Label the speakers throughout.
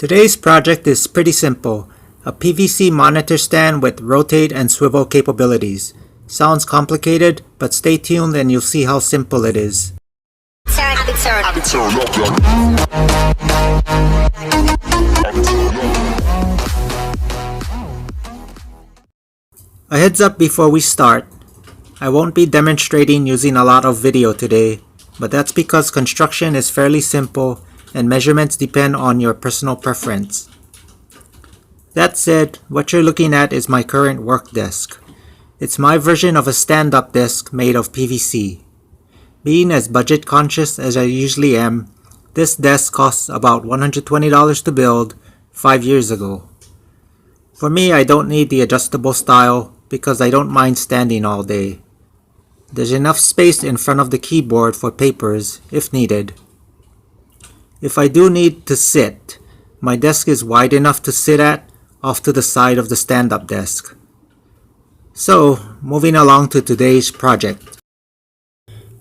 Speaker 1: Today's project is pretty simple, a PVC monitor stand with rotate and swivel capabilities. Sounds complicated, but stay tuned and you'll see how simple it is. A heads up before we start, I won't be demonstrating using a lot of video today, but that's because construction is fairly simple and measurements depend on your personal preference. That said, what you're looking at is my current work desk. It's my version of a stand-up desk made of PVC. Being as budget conscious as I usually am, this desk costs about $120 to build 5 years ago. For me, I don't need the adjustable style because I don't mind standing all day. There's enough space in front of the keyboard for papers if needed. If I do need to sit, my desk is wide enough to sit at off to the side of the stand-up desk. So, moving along to today's project.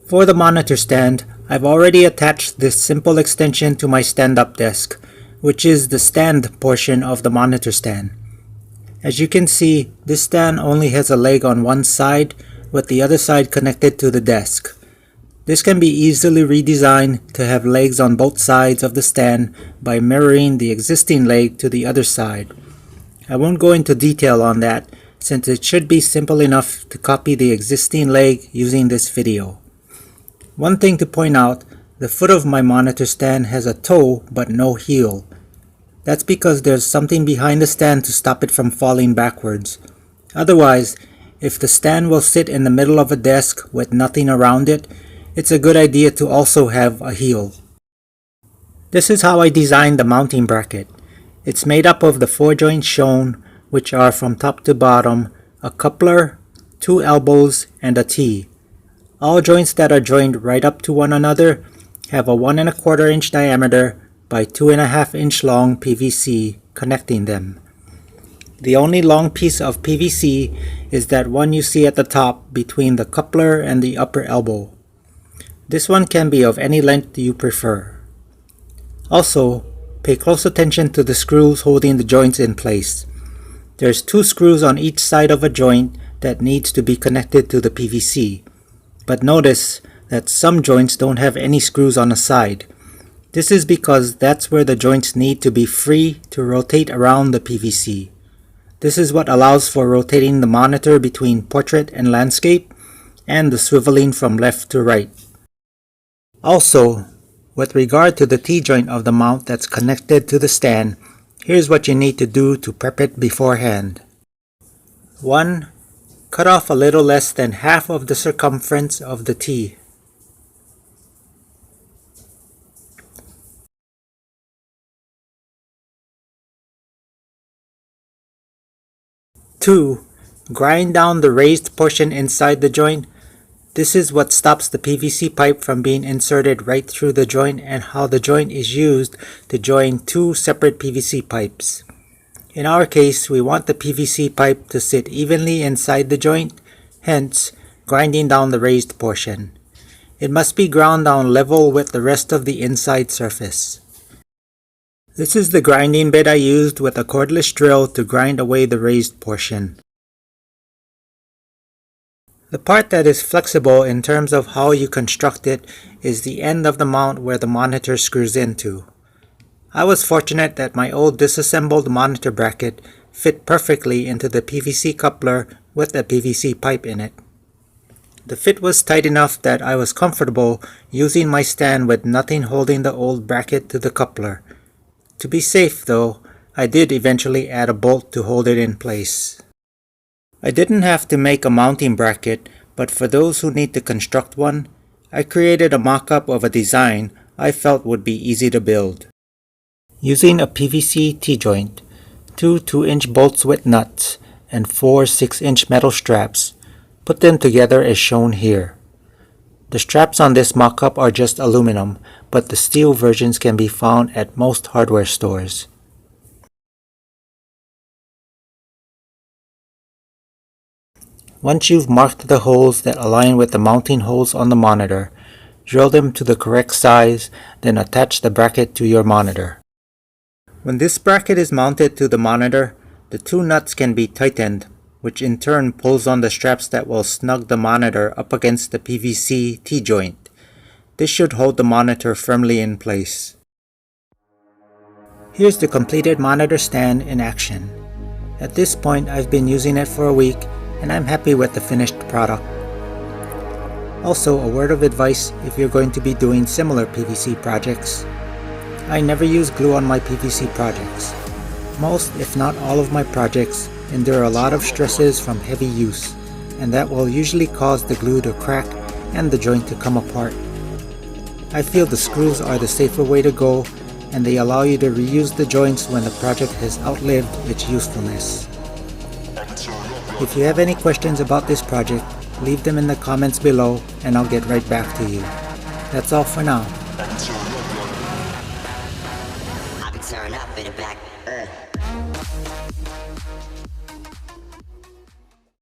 Speaker 1: For the monitor stand, I've already attached this simple extension to my stand-up desk, which is the stand portion of the monitor stand. As you can see, this stand only has a leg on one side, with the other side connected to the desk. This can be easily redesigned to have legs on both sides of the stand by mirroring the existing leg to the other side. I won't go into detail on that since it should be simple enough to copy the existing leg using this video. One thing to point out, the foot of my monitor stand has a toe but no heel. That's because there's something behind the stand to stop it from falling backwards. Otherwise, if the stand will sit in the middle of a desk with nothing around it, it's a good idea to also have a heel. This is how I designed the mounting bracket. It's made up of the 4 joints shown, which are from top to bottom, a coupler, 2 elbows, and a T. All joints that are joined right up to one another have a 1 1/4 inch diameter by 2 1/2 inch long PVC connecting them. The only long piece of PVC is that one you see at the top between the coupler and the upper elbow. This one can be of any length you prefer. Also, pay close attention to the screws holding the joints in place. There's 2 screws on each side of a joint that needs to be connected to the PVC. But notice that some joints don't have any screws on the side. This is because that's where the joints need to be free to rotate around the PVC. This is what allows for rotating the monitor between portrait and landscape, and the swiveling from left to right. Also, with regard to the T-joint of the mount that's connected to the stand, here's what you need to do to prep it beforehand. 1. Cut off a little less than half of the circumference of the T. 2. Grind down the raised portion inside the joint. This is what stops the PVC pipe from being inserted right through the joint and how the joint is used to join 2 separate PVC pipes. In our case, we want the PVC pipe to sit evenly inside the joint, hence grinding down the raised portion. It must be ground down level with the rest of the inside surface. This is the grinding bit I used with a cordless drill to grind away the raised portion. The part that is flexible in terms of how you construct it is the end of the mount where the monitor screws into. I was fortunate that my old disassembled monitor bracket fit perfectly into the PVC coupler with a PVC pipe in it. The fit was tight enough that I was comfortable using my stand with nothing holding the old bracket to the coupler. To be safe though, I did eventually add a bolt to hold it in place. I didn't have to make a mounting bracket, but for those who need to construct one, I created a mock-up of a design I felt would be easy to build. Using a PVC T-joint, 2 2-inch bolts with nuts, and 4 6-inch metal straps, put them together as shown here. The straps on this mock-up are just aluminum, but the steel versions can be found at most hardware stores. Once you've marked the holes that align with the mounting holes on the monitor, drill them to the correct size, then attach the bracket to your monitor. When this bracket is mounted to the monitor, the two nuts can be tightened, which in turn pulls on the straps that will snug the monitor up against the PVC T-joint. This should hold the monitor firmly in place. Here's the completed monitor stand in action. At this point, I've been using it for a week and I'm happy with the finished product. Also, a word of advice if you're going to be doing similar PVC projects. I never use glue on my PVC projects. Most, if not all of my projects, endure a lot of stresses from heavy use, and that will usually cause the glue to crack and the joint to come apart. I feel the screws are the safer way to go, and they allow you to reuse the joints when the project has outlived its usefulness. If you have any questions about this project, leave them in the comments below and I'll get right back to you. That's all for now. I'll be turned up in the back.